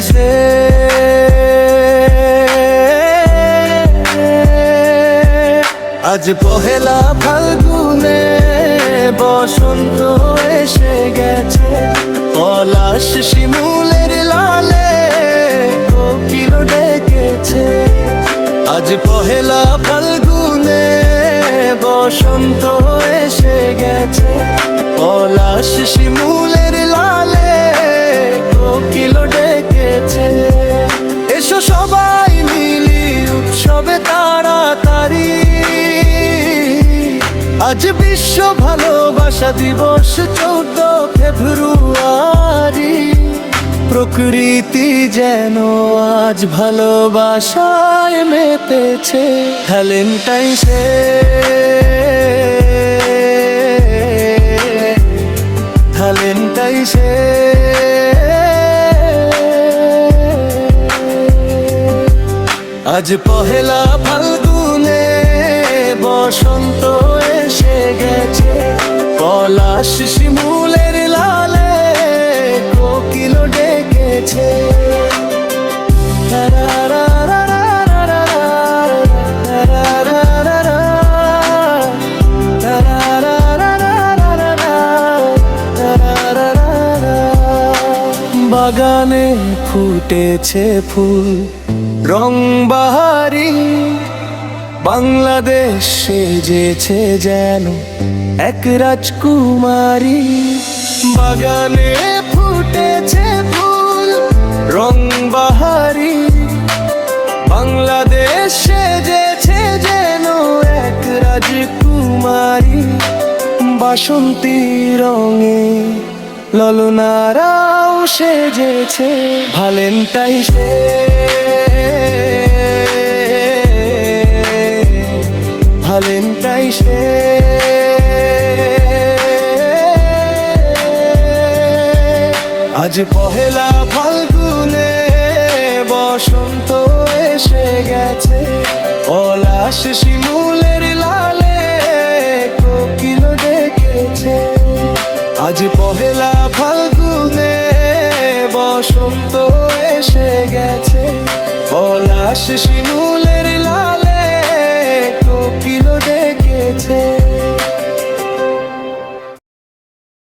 সে আজ পহেলা ফাল্গুনে বসন্ত এসে গেছে, পলাশ শিমুলের লালে কোকিল ডেকেছে। আজ পহেলা ফাল্গুনে বসন্ত এসে গেছে, পলাশ শিমুলের লালে কোকিল ডেকেছে। এসো সবাই মিলি উৎসবে তাড়াতাড়ি, আজ বিশ্ব ভালোবাসা দিবস 14 ফেব্রুয়ারি। প্রকৃতি যেন আজ ভালোবাসায় মেতেছে, ভ্যালেন্টাইন্সে ভ্যালেন্টাইন্সে আজ পহেলা ফাল্গুনে বসন্ত এসে গেছে, পলাশ শিমুলের লালে কোকিল ডেকেছে। বাগানে ফুটেছে ফুল রং বাহারি, বাংলাদেশ সেজেছে যেন এক রাজকুমারী। বাগানে ফুটেছে ফুল রং বাহারি, বাংলাদেশ সেজেছে যেন এক রাজকুমারী। বাসন্তী রঙে ললনারাও সেজেছে, ভ্যালেন্টাইন্সে ভ্যালেন্টাইন্সে আজ পহেলা ফাল্গুনে বসন্ত এসে গেছে, পলাশ শিমুলের লালে কোকিল ডেকেছে। আজ পহেলা ফাল্গুনে বসন্ত এসে গেছে, পলাশ শিমুলের লালে